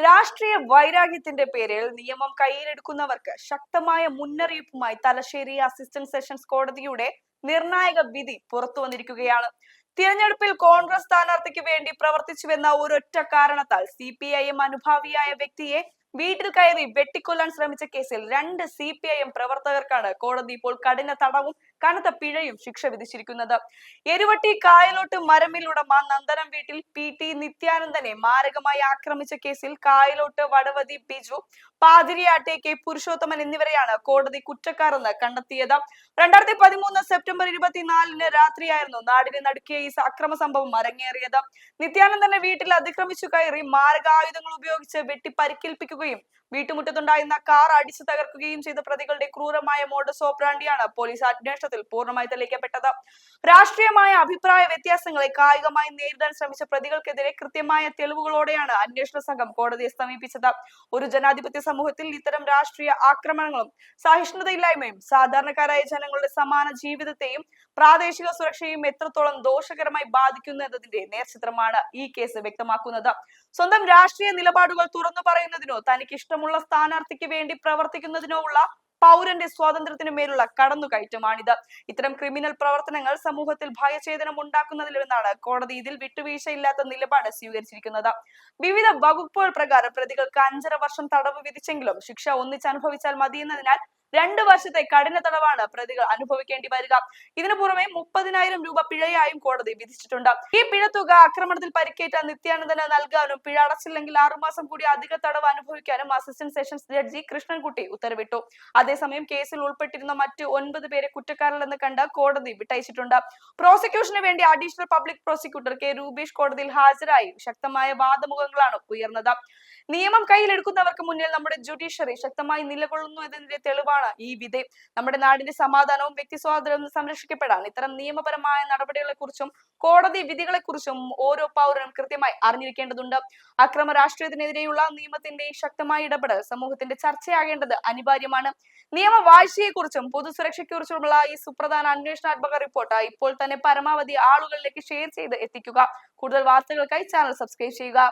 രാഷ്ട്രീയ വൈരാഗ്യത്തിന്റെ പേരിൽ നിയമം കയ്യിലെടുക്കുന്നവർക്ക് ശക്തമായ മുന്നറിയിപ്പുമായി തലശ്ശേരി അസിസ്റ്റന്റ് സെഷൻസ് കോടതിയുടെ നിർണായക വിധി പുറത്തു വന്നിരിക്കുകയാണ്. തിരഞ്ഞെടുപ്പിൽ കോൺഗ്രസ് സ്ഥാനാർത്ഥിക്ക് വേണ്ടി പ്രവർത്തിച്ചുവെന്ന ഒരൊറ്റ കാരണത്താൽ CPIM അനുഭാവിയായ വ്യക്തിയെ വീട്ടിൽ കയറി വെട്ടിക്കൊല്ലാൻ ശ്രമിച്ച കേസിൽ 2 CPIM പ്രവർത്തകർക്കാണ് കോടതി ഇപ്പോൾ കഠിന തടവും കനത്ത പിഴയും ശിക്ഷ വിധിച്ചിരിക്കുന്നത്. എരുവട്ടി കായലോട്ട് മരമിൽ ഉടമ നന്ദനം വീട്ടിൽ PT നിത്യാനന്ദനെ മാരകമായി ആക്രമിച്ച കേസിൽ കായലോട്ട് വടവതി ബിജു, പാതിരിയാട്ടെ K പുരുഷോത്തമൻ എന്നിവരെയാണ് കോടതി കുറ്റക്കാരെന്ന് കണ്ടെത്തിയത്. 2013 സെപ്റ്റംബർ 24 രാത്രിയായിരുന്നു നാടിനെ നടുക്കിയ ഈ അക്രമ സംഭവം അരങ്ങേറിയത്. നിത്യാനന്ദന്റെ വീട്ടിൽ അതിക്രമിച്ചു കയറി മാരകായുധങ്ങൾ ഉപയോഗിച്ച് വെട്ടി പരിക്കേൽപ്പിക്കുകയും വീട്ടുമുറ്റത്തുണ്ടായിരുന്ന കാർ അടിച്ചു തകർക്കുകയും ചെയ്ത പ്രതികളുടെ ക്രൂരമായ മോഡസ് ഓപ്പറാണ്ടിയാണ് പോലീസ് അന്വേഷണത്തിൽ പൂർണ്ണമായി തെളിയിക്കപ്പെട്ടത്. രാഷ്ട്രീയമായ അഭിപ്രായ വ്യത്യാസങ്ങളെ കായികമായി നേരിടാൻ ശ്രമിച്ച പ്രതികൾക്കെതിരെ കൃത്യമായ തെളിവുകളോടെയാണ് അന്വേഷണ സംഘം കോടതിയെ സമീപിച്ചത്. ഒരു ജനാധിപത്യ സമൂഹത്തിൽ ഇത്തരം രാഷ്ട്രീയ ആക്രമണങ്ങളും സഹിഷ്ണുതയില്ലായ്മയും സാധാരണക്കാരായ ജനങ്ങളുടെ സമാന ജീവിതത്തെയും പ്രാദേശിക സുരക്ഷയും എത്രത്തോളം ദോഷകരമായി ബാധിക്കുന്നു എന്നതിന്റെ നേർചിത്രമാണ് ഈ കേസ് വ്യക്തമാക്കുന്നത്. സ്വന്തം രാഷ്ട്രീയ നിലപാടുകൾ തുറന്നു പറയുന്നതിനോ തനിക്ക് ഇഷ്ടമുള്ള സ്ഥാനാർത്ഥിക്ക് വേണ്ടി പ്രവർത്തിക്കുന്നതിനോ ഉള്ള പൗരന്റെ സ്വാതന്ത്ര്യത്തിനു മേലുള്ള കടന്നുകയറ്റമാണിത്. ഇത്തരം ക്രിമിനൽ പ്രവർത്തനങ്ങൾ സമൂഹത്തിൽ ഭയചേതനം ഉണ്ടാക്കുന്നതിലെന്നാണ് കോടതി ഇതിൽ വിട്ടുവീഴ്ചയില്ലാത്ത നിലപാട് സ്വീകരിച്ചിരിക്കുന്നത്. വിവിധ വകുപ്പുകൾ പ്രകാരം പ്രതികൾക്ക് 5.5 വർഷം തടവ് വിധിച്ചെങ്കിലും ശിക്ഷ ഒന്നിച്ചനുഭവിച്ചാൽ മതിയെന്നതിനാൽ 2 വർഷത്തെ കഠിന തടവാണ് പ്രതികൾ അനുഭവിക്കേണ്ടി വരിക. ഇതിനു പുറമെ 30,000 രൂപ പിഴയായും കോടതി വിധിച്ചിട്ടുണ്ട്. ഈ പിഴത്തുക ആക്രമണത്തിൽ പരിക്കേറ്റ നിത്യാനന്ദന് നൽകാനും പിഴ അടച്ചില്ലെങ്കിൽ 6 മാസം കൂടി അധിക തടവ് അനുഭവിക്കാനും അസിസ്റ്റന്റ് സെഷൻസ് ജഡ്ജി കൃഷ്ണൻകുട്ടി ഉത്തരവിട്ടു. അതേസമയം കേസിൽ ഉൾപ്പെട്ടിരുന്ന മറ്റ് 9 പേരെ കുറ്റക്കാരല്ലെന്ന് കണ്ട് കോടതി വിട്ടയച്ചിട്ടുണ്ട്. പ്രോസിക്യൂഷന് വേണ്ടി additional public prosecutor K Rupesh കോടതിയിൽ ഹാജരായി ശക്തമായ വാദമുഖങ്ങളാണ് ഉയർന്നത്. നിയമം കയ്യിലെടുക്കുന്നവർക്ക് മുന്നിൽ നമ്മുടെ ജുഡീഷ്യറി ശക്തമായി നിലകൊള്ളുന്നു എന്നതിന്റെ തെളിവാണ് ഈ വിധി. നമ്മുടെ നാടിന്റെ സമാധാനവും വ്യക്തി സ്വാതന്ത്ര്യവും സംരക്ഷിക്കപ്പെടാൻ ഇത്തരം നിയമപരമായ നടപടികളെ കുറിച്ചും കോടതി വിധികളെ കുറിച്ചും ഓരോ പൗരനും കൃത്യമായി അറിഞ്ഞിരിക്കേണ്ടതുണ്ട്. അക്രമ രാഷ്ട്രീയത്തിനെതിരെയുള്ള നിയമത്തിന്റെ ശക്തമായ ഇടപെടൽ സമൂഹത്തിന്റെ ചർച്ചയാകേണ്ടത് അനിവാര്യമാണ്. നിയമവാഴ്ചയെക്കുറിച്ചും പൊതുസുരക്ഷയെക്കുറിച്ചുമുള്ള ഈ സുപ്രധാന അന്വേഷണാത്മക റിപ്പോർട്ട് ഇപ്പോൾ തന്നെ പരമാവധി ആളുകളിലേക്ക് ഷെയർ ചെയ്ത് എത്തിക്കുക. കൂടുതൽ വാർത്തകൾക്കായി ചാനൽ സബ്സ്ക്രൈബ് ചെയ്യുക.